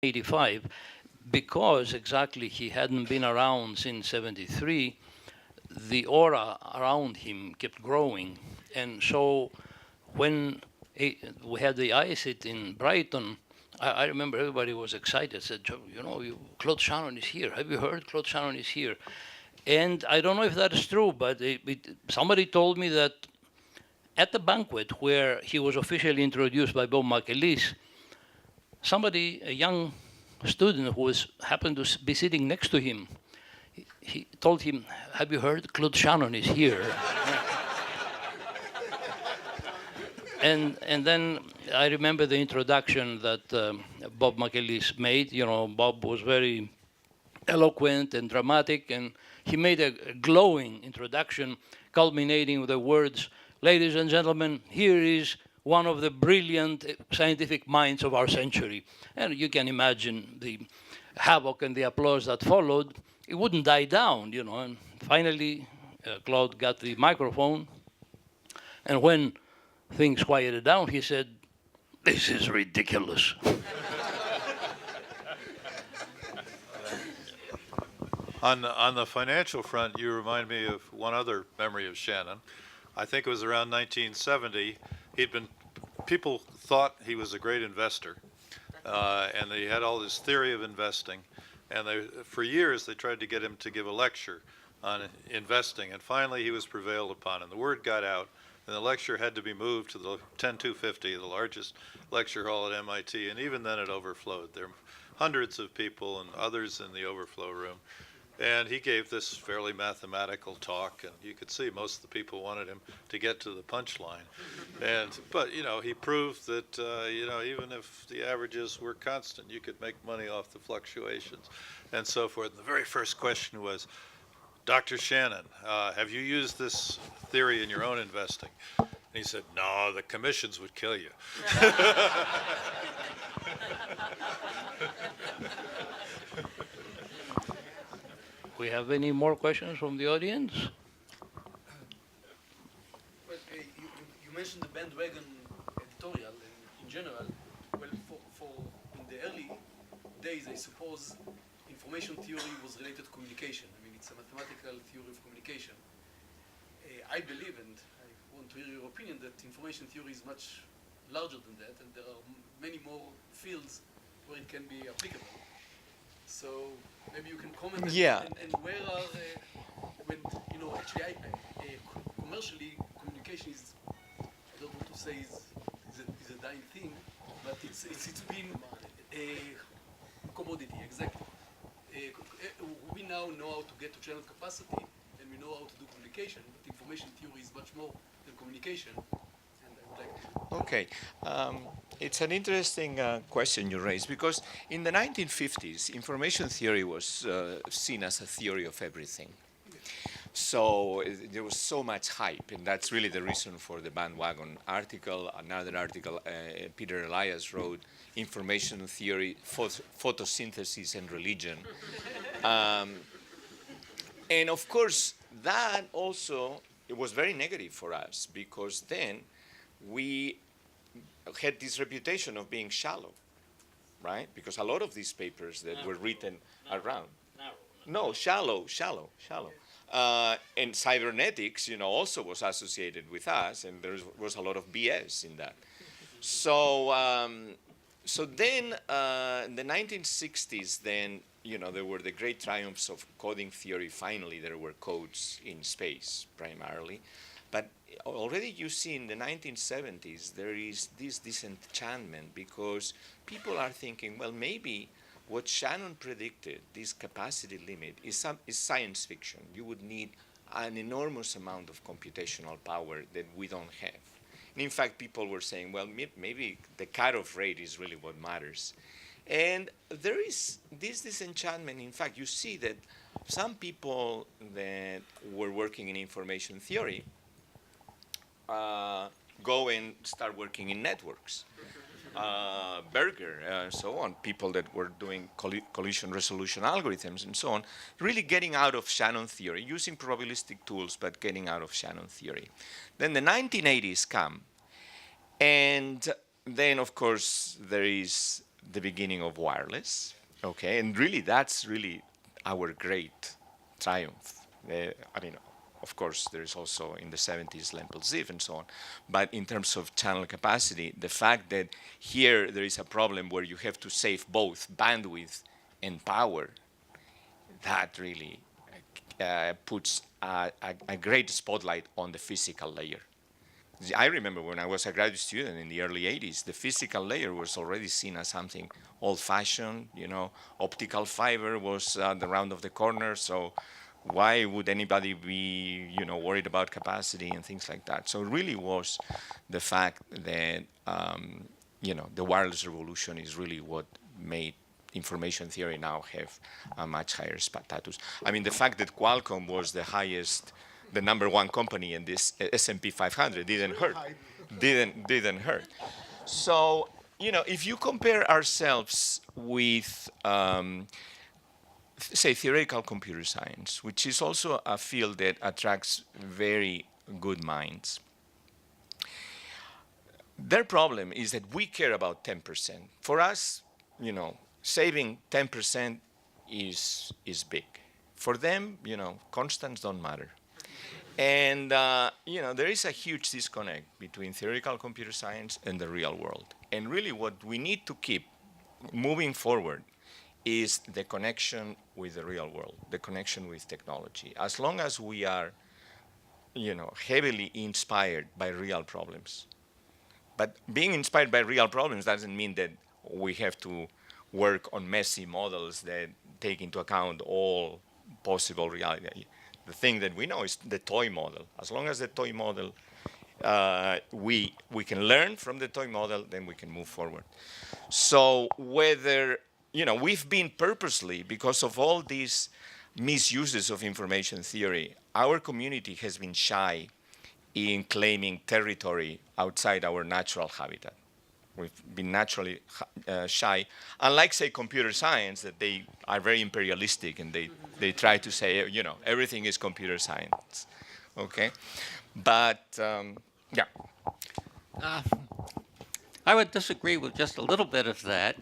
85, because exactly he hadn't been around since 73, the aura around him kept growing. And so when we had the ISIT in Brighton, I remember everybody was excited, said, you know, Claude Shannon is here. Have you heard? Claude Shannon is here. And I don't know if that is true, but somebody told me that at the banquet where he was officially introduced by Bob McAleese, somebody, a young student who happened to be sitting next to him, he told him, have you heard? Claude Shannon is here. And then I remember the introduction that Bob McAleese made. You know, Bob was very eloquent and dramatic, and he made a glowing introduction, culminating with the words, ladies and gentlemen, here is one of the brilliant scientific minds of our century. And you can imagine the havoc and the applause that followed. It wouldn't die down, you know. And finally, Claude got the microphone, and when things quieted down, he said, this is ridiculous. On the financial front, you remind me of one other memory of Shannon. I think it was around 1970. People thought he was a great investor, and he had all this theory of investing. And for years, they tried to get him to give a lecture on investing, and finally he was prevailed upon, and the word got out, and the lecture had to be moved to the 10250, the largest lecture hall at MIT, and even then it overflowed. There were hundreds of people and others in the overflow room. And he gave this fairly mathematical talk, and you could see most of the people wanted him to get to the punchline. But you know, he proved that you know, even if the averages were constant, you could make money off the fluctuations, and so forth. And the very first question was, Dr. Shannon, have you used this theory in your own investing? And he said, no, the commissions would kill you. We have any more questions from the audience? Well, you mentioned the bandwagon editorial in general. Well, in the early days, I suppose information theory was related to communication. I mean, it's a mathematical theory of communication. I believe, and I want to hear your opinion, that information theory is much larger than that, and there are many more fields where it can be applicable. So maybe you can comment. Yeah. And where are when you know actually commercially communication is, I don't want to say is a dying thing, but it's been a commodity exactly. We now know how to get to channel capacity, and we know how to do communication. But information theory is much more than communication. And I would like to. Okay. It's an interesting question you raised, because in the 1950s, information theory was seen as a theory of everything. So there was so much hype, and that's really the reason for the bandwagon article. Another article Peter Elias wrote, Information Theory, Photosynthesis and Religion. And of course, that also, it was very negative for us, because then we had this reputation of being shallow, right? Because a lot of these papers that were written around. No, shallow. And cybernetics, you know, also was associated with us, and there was a lot of BS in that. So, so then, in the 1960s, then, you know, there were the great triumphs of coding theory. Finally, there were codes in space, primarily. But already you see in the 1970s, there is this disenchantment, because people are thinking, well, maybe what Shannon predicted, this capacity limit, is science fiction. You would need an enormous amount of computational power that we don't have. And in fact, people were saying, well, maybe the cutoff rate is really what matters. And there is this disenchantment. In fact, you see that some people that were working in information theory go and start working in networks. Berger, so on, people that were doing collision resolution algorithms and so on, really getting out of Shannon theory, using probabilistic tools, but getting out of Shannon theory. Then the 1980s come, and then, of course, there is the beginning of wireless. Okay, and really, that's really our great triumph. I mean, of course, there is also in the 70s Lempel-Ziv and so on. But in terms of channel capacity, the fact that here there is a problem where you have to save both bandwidth and power, that really puts a great spotlight on the physical layer. I remember when I was a graduate student in the early 80s, the physical layer was already seen as something old-fashioned. You know, optical fiber was the round of the corner, so why would anybody be, you know, worried about capacity and things like that? So it really was the fact that, you know, the wireless revolution is really what made information theory now have a much higher status. I mean, the fact that Qualcomm was the number one company in this S&P 500 didn't hurt. Didn't hurt. So, you know, if you compare ourselves with, say, theoretical computer science, which is also a field that attracts very good minds, their problem is that we care about 10%. For us, you know, saving 10% is big. For them, you know, constants don't matter. And, you know, there is a huge disconnect between theoretical computer science and the real world. And really what we need to keep moving forward is the connection with the real world, the connection with technology. As long as we are, you know, heavily inspired by real problems. But being inspired by real problems doesn't mean that we have to work on messy models that take into account all possible reality. The thing that we know is the toy model. As long as the toy model, we can learn from the toy model, then we can move forward. So whether, you know, we've been purposely, because of all these misuses of information theory, our community has been shy in claiming territory outside our natural habitat. We've been naturally shy, unlike, say, computer science, that they are very imperialistic and they try to say, you know, everything is computer science, okay? But, yeah. I would disagree with just a little bit of that.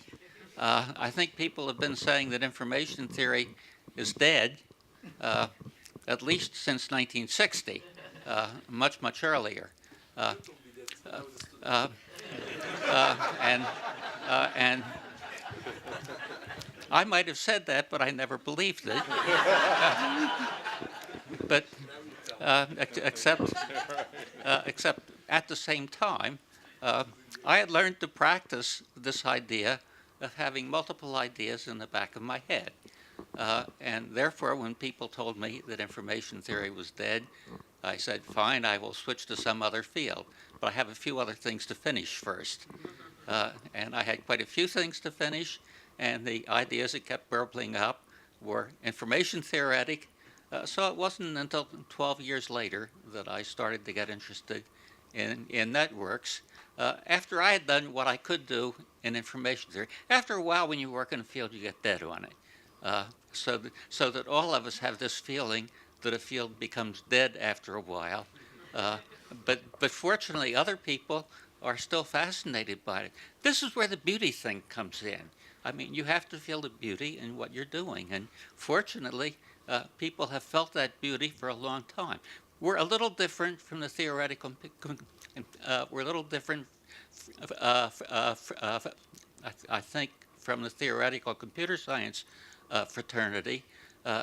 I think people have been saying that information theory is dead, at least since 1960, much earlier. And I might have said that, but I never believed it. But except at the same time, I had learned to practice this idea of having multiple ideas in the back of my head. And therefore, when people told me that information theory was dead, I said, fine, I will switch to some other field. But I have a few other things to finish first. And I had quite a few things to finish, and the ideas that kept burbling up were information theoretic. So it wasn't until 12 years later that I started to get interested in networks. After I had done what I could do in information theory, after a while when you work in a field, you get dead on it. So that all of us have this feeling that a field becomes dead after a while. But fortunately, other people are still fascinated by it. This is where the beauty thing comes in. I mean, you have to feel the beauty in what you're doing. And fortunately, people have felt that beauty for a long time. We're a little different from the theoretical, we're a little different, I think, from the theoretical computer science fraternity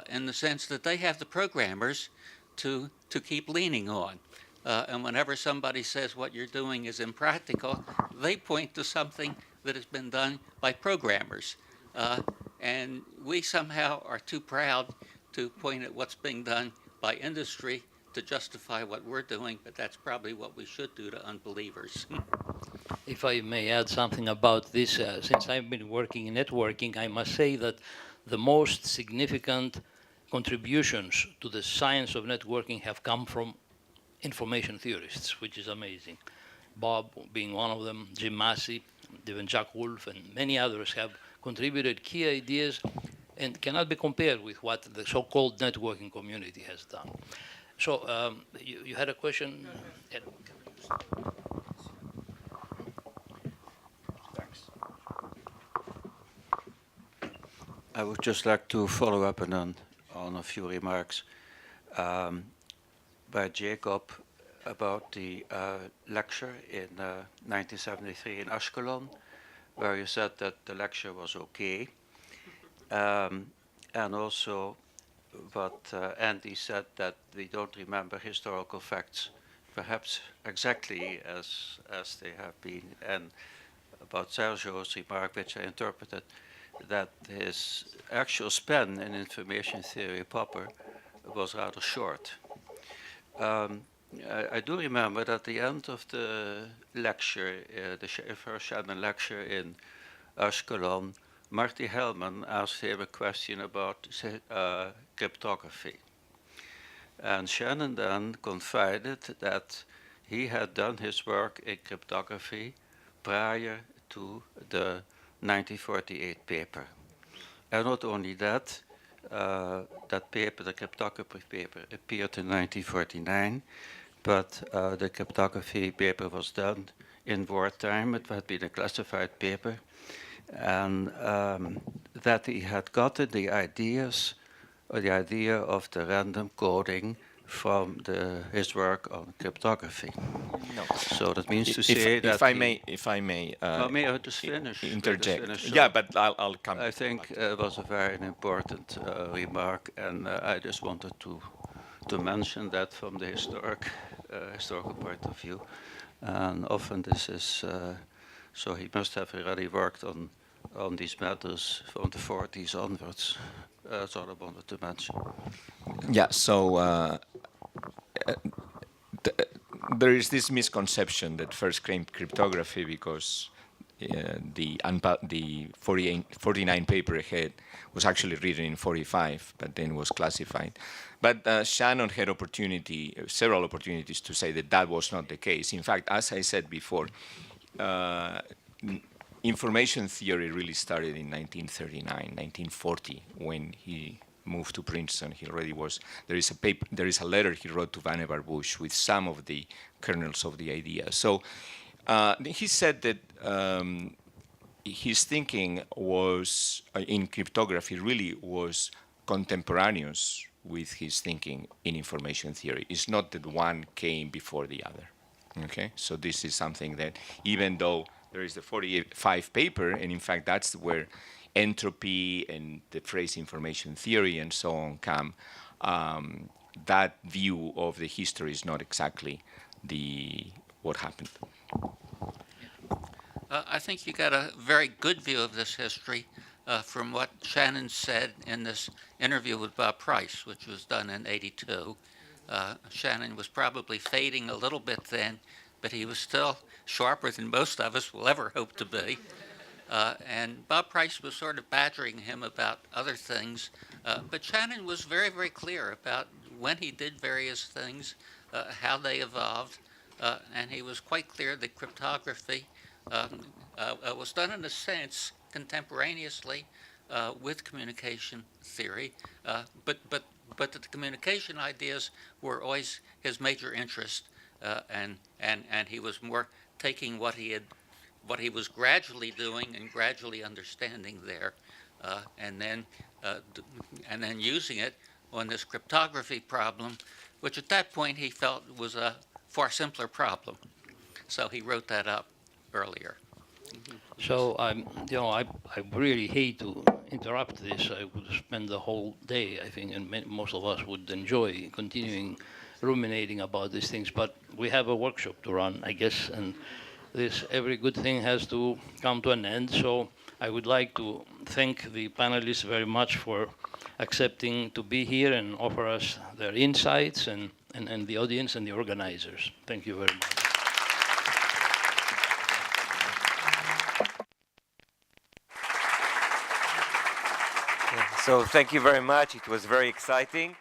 in the sense that they have the programmers to keep leaning on. And whenever somebody says what you're doing is impractical, they point to something that has been done by programmers. And we somehow are too proud to point at what's being done by industry to justify what we're doing, but that's probably what we should do to unbelievers. If I may add something about this, since I've been working in networking, I must say that the most significant contributions to the science of networking have come from information theorists, which is amazing. Bob being one of them, Jim Massey, even Jack Wolf, and many others have contributed key ideas and cannot be compared with what the so-called networking community has done. So you had a question? Thanks. I would just like to follow up on a few remarks by Jacob about the lecture in 1973 in Ashkelon, where you said that the lecture was okay, and also what Andy said, that we don't remember historical facts perhaps exactly as they have been, and about Sergio's remark, which I interpreted, that his actual span in information theory proper was rather short. I do remember that at the end of the lecture, the first Shannon lecture in Ashkelon, Marty Hellman asked him a question about cryptography. And Shannon then confided that he had done his work in cryptography prior to the 1948 paper. And not only that, that paper, the cryptography paper, appeared in 1949, but the cryptography paper was done in wartime. It had been a classified paper, and that he had gotten the ideas, or the idea of the random coding from his work on cryptography. No. So that means to say that if I may, may I just finish? interject. Yeah, but I'll come. I think it was a very important remark, and I just wanted to mention that from the historical point of view. And often this is so he must have already worked on these matters from the 40s onwards. That's all I wanted to mention. Yeah. So there is this misconception that first came cryptography because the 49 paper ahead was actually written in 45, but then was classified. But Shannon had several opportunities to say that that was not the case. In fact, as I said before, information theory really started in 1939, 1940, when he moved to Princeton. He already was. There is a letter he wrote to Vannevar Bush with some of the kernels of the idea. So he said that his thinking was in cryptography really was contemporaneous with his thinking in information theory. It's not that one came before the other. Okay, so this is something that even though there is the 45 paper, and in fact that's where entropy and the phrase information theory and so on come, that view of the history is not exactly what happened. I think you got a very good view of this history from what Shannon said in this interview with Bob Price, which was done in '82. Shannon was probably fading a little bit then, but he was still sharper than most of us will ever hope to be. And Bob Price was sort of badgering him about other things, but Shannon was very, very clear about when he did various things, how they evolved, and he was quite clear that cryptography was done in a sense contemporaneously with communication theory, but that the communication ideas were always his major interest, and he was more taking what he was gradually doing and gradually understanding there, and then using it on this cryptography problem, which at that point he felt was a far simpler problem. So he wrote that up earlier. So I really hate to interrupt this. I would spend the whole day, I think, and most of us would enjoy continuing ruminating about these things. But we have a workshop to run, I guess, and every good thing has to come to an end. So I would like to thank the panelists very much for accepting to be here and offer us their insights, and the audience and the organizers. Thank you very much. So thank you very much. It was very exciting.